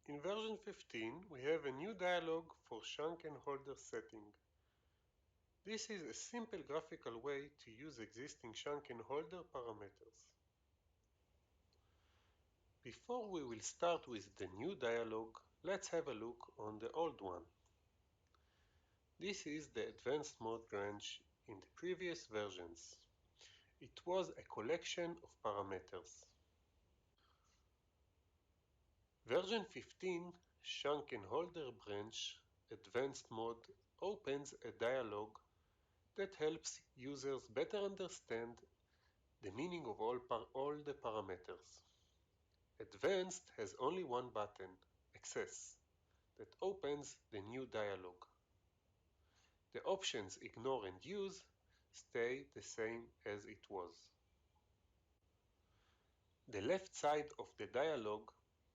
In version 15, we have a new dialog for Shank and holder setting. This is a simple graphical way to use existing Shank and holder parameters. Before we will start with the new dialog, let's have a look on the old one. This is the advanced mode range in the previous versions. It was a collection of parameters. Version 15, Shank and holder branch advanced mode opens a dialog that helps users better understand the meaning of all the parameters. Advanced has only one button, Access, that opens the new dialog. The options Ignore and Use stay the same as it was. The left side of the dialog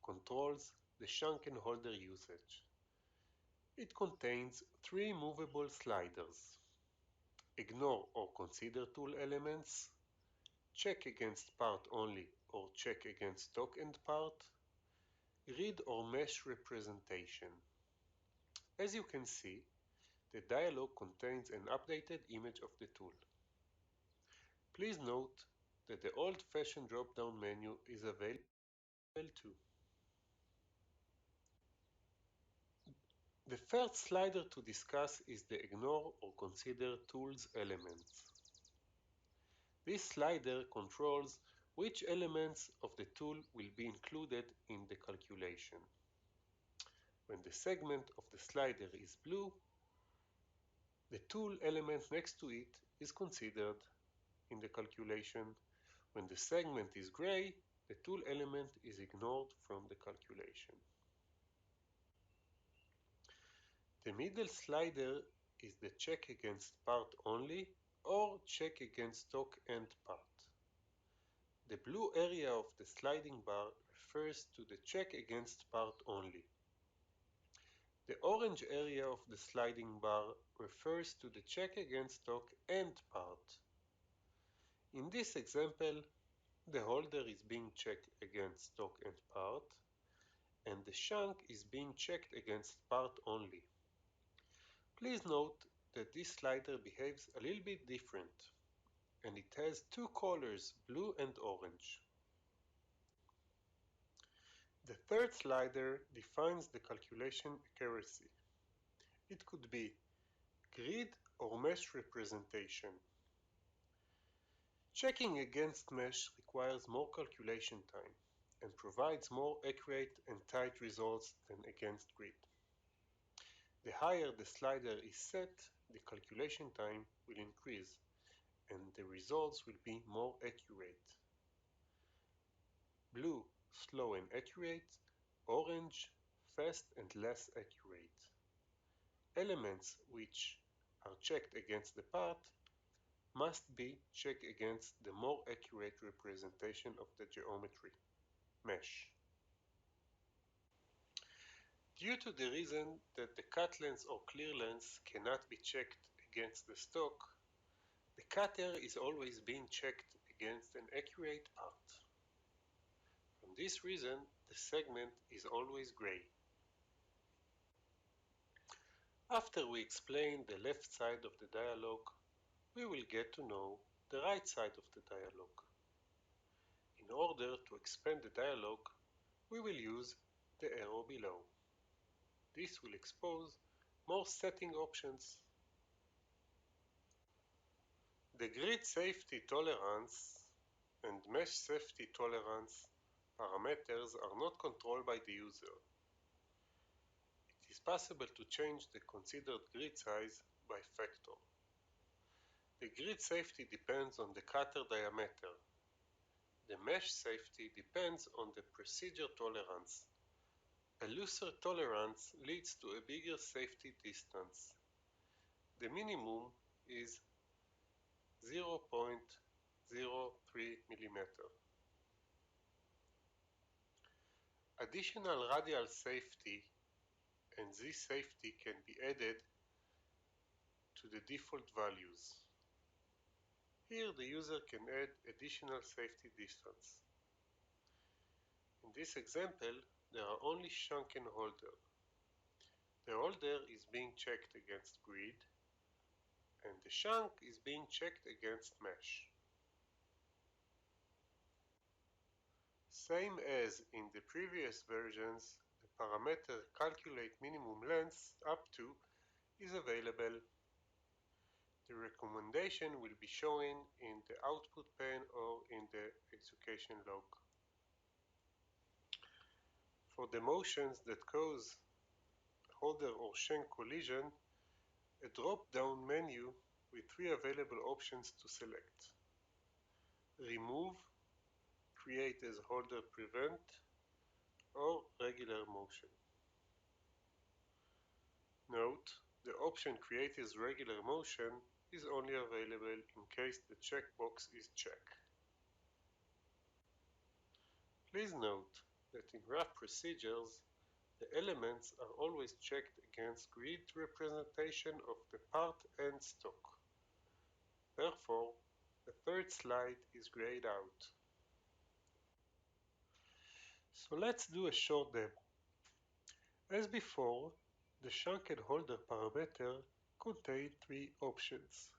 controls the Shank and holder usage. It contains three movable sliders: Ignore or Consider tool elements, Check against part only or check against stock and part, Grid or mesh representation. As you can see, the dialog contains an updated image of the tool. Please note that the old-fashioned drop-down menu is available too. The first slider to discuss is the Ignore or Consider tools elements. This slider controls which elements of the tool will be included in the calculation. When the segment of the slider is blue, the tool element next to it is considered in the calculation. When the segment is gray, the tool element is ignored from the calculation. The middle slider is the check against part only or check against stock and part. The blue area of the sliding bar refers to the check against part only. The orange area of the sliding bar refers to the check against stock and part. In this example, the holder is being checked against stock and part, and the shank is being checked against part only. Please note that this slider behaves a little bit different, and it has two colors, blue and orange. The third slider defines the calculation accuracy. It could be grid or mesh representation. Checking against mesh requires more calculation time and provides more accurate and tight results than against grid. The higher the slider is set, the calculation time will increase and the results will be more accurate. Blue, slow and accurate; orange, fast and less accurate. Elements which are checked against the part must be checked against the more accurate representation of the geometry, mesh. Due to the reason that the cut length or clear length cannot be checked against the stock, the cutter is always being checked against an accurate part. For this reason, the segment is always gray. After we explain the left side of the dialog, we will get to know the right side of the dialog. In order to expand the dialog, we will use the arrow below. This will expose more setting options. The grid safety tolerance and mesh safety tolerance parameters are not controlled by the user. It is possible to change the considered grid size by factor. The grid safety depends on the cutter diameter. The mesh safety depends on the procedure tolerance. A looser tolerance leads to a bigger safety distance. The minimum is 0.03 mm. Additional radial safety and Z safety can be added to the default values. Here the user can add additional safety distance. In this example, there are only shank and holder. The holder is being checked against grid, and the shank is being checked against mesh. Same as in the previous versions, the parameter calculate minimum length up to is available. The recommendation will be shown in the output pane or in the execution log. For the motions that cause holder or shank collision, a drop-down menu with three available options to select. Remove, create as holder prevent, or regular motion. Note, the option create as regular motion is only available in case the checkbox is checked. Please note that in graph procedures, the elements are always checked against grid representation of the part and stock. Therefore, the third slide is grayed out. So let's do a short demo. As before, the shank and holder parameter contain three options: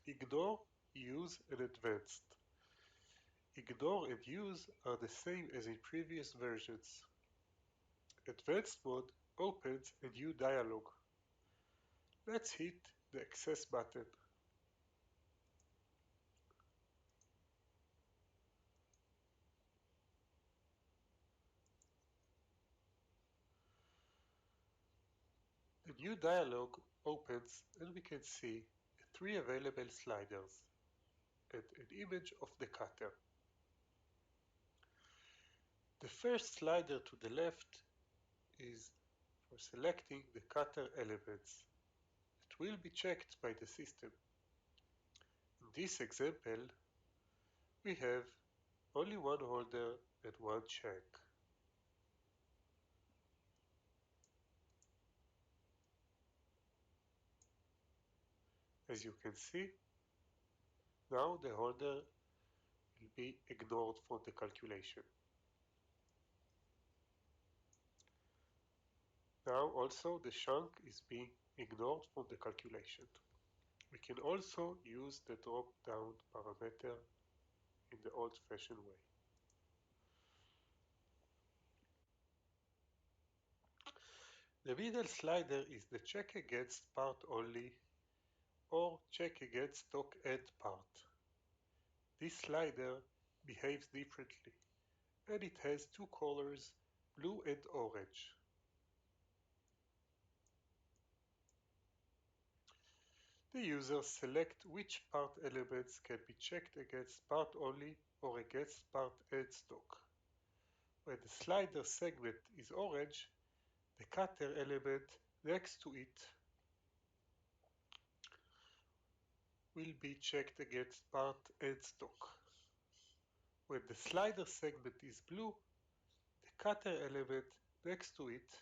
ignore, use, and advanced. Ignore and use are the same as in previous versions. Advanced mode opens a new dialog. Let's hit the access button. The new dialog opens and we can see three available sliders and an image of the cutter. The first slider to the left is for selecting the cutter elements. It will be checked by the system. In this example, we have only one holder and one shank. As you can see, now the holder will be ignored from the calculation. Now also the shank is being ignored from the calculation. We can also use the drop-down parameter in the old-fashioned way. The middle slider is the check against part only or check against stock and part. This slider behaves differently and it has two colors, blue and orange. The user selects which part elements can be checked against part only or against part and stock. When the slider segment is orange, the cutter element next to it will be checked against part and stock. When the slider segment is blue, the cutter element next to it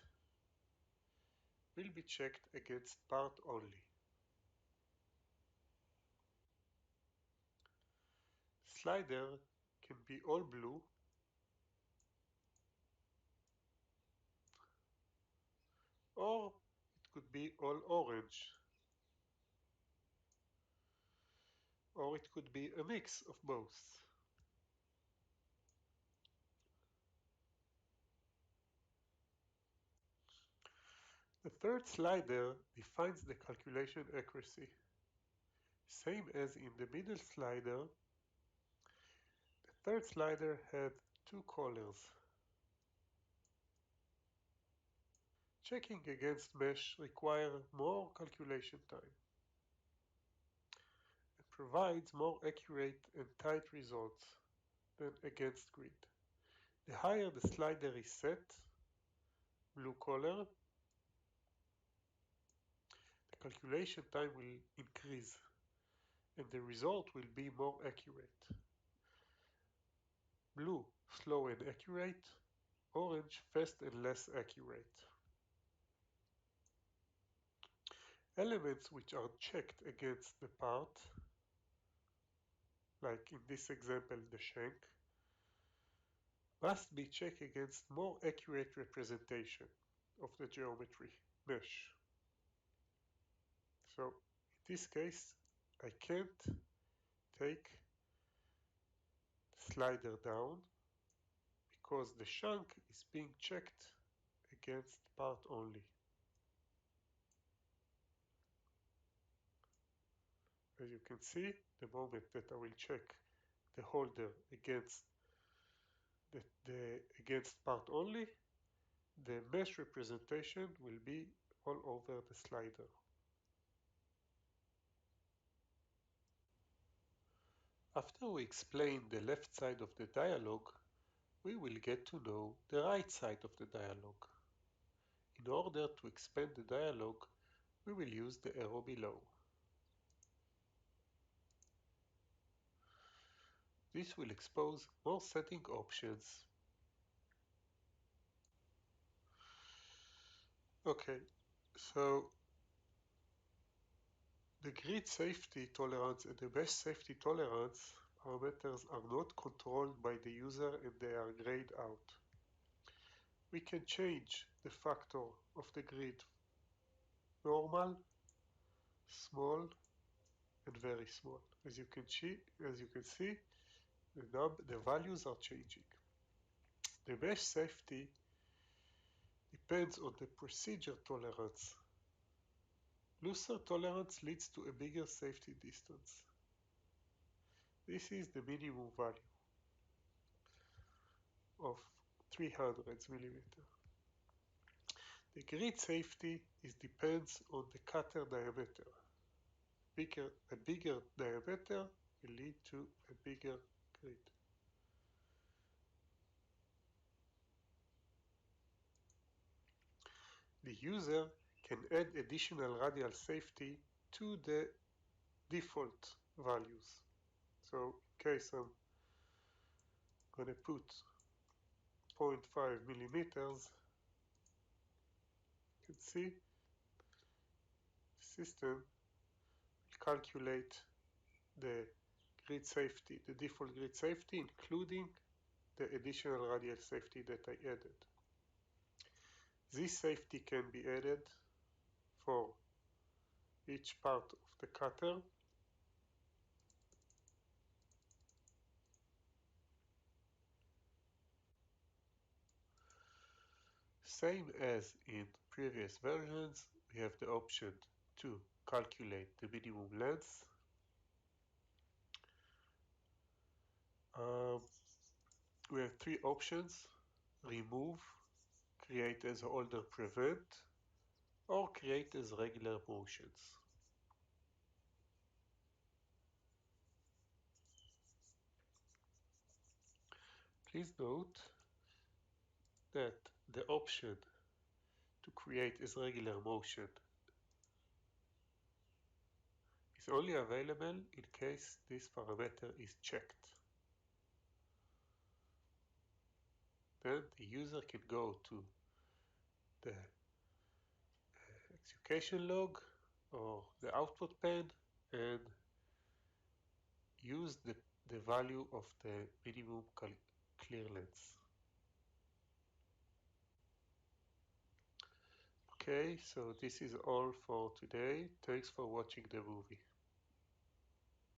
will be checked against part only. The slider can be all blue or it could be all orange, or it could be a mix of both. The third slider defines the calculation accuracy. Same as in the middle slider, the third slider had two colors. Checking against mesh requires more calculation time and provides more accurate and tight results than against grid. The higher the slider is set, blue color, the calculation time will increase and the result will be more accurate. Blue, slow and accurate, orange, fast and less accurate. Elements which are checked against the part, like in this example the shank, must be checked against more accurate representation of the geometry mesh. So in this case, I can't take the slider down because the shank is being checked against part only. As you can see, the moment that I will check the holder against against part only, the mesh representation will be all over the slider. After we explain the left side of the dialog, we will get to know the right side of the dialog. In order to expand the dialog, we will use the arrow below. This will expose more setting options. Okay, so the grid safety tolerance and the mesh safety tolerance parameters are not controlled by the user and they are grayed out. We can change the factor of the grid normal, small, and very small. As you can see, the values are changing. The mesh safety depends on the procedure tolerance. Looser tolerance leads to a bigger safety distance. This is the minimum value of 300 millimeter. The grid safety depends on the cutter diameter. A bigger diameter will lead to a bigger grid. The user can add additional radial safety to the default values. So in case I'm going to put 0.5 millimeters, you can see the system will calculate the grid safety, the default grid safety, including the additional radial safety that I added. This safety can be added for each part of the cutter. Same as in previous versions, we have the option to calculate the minimum length. We have three options: remove, create as holder prevent, or create as regular motions. Please note that the option to create as regular motion is only available in case this parameter is checked. Then the user can go to the execution log or the output pen and use the value of the minimum clear length. Okay, so this is all for today. Thanks for watching the movie.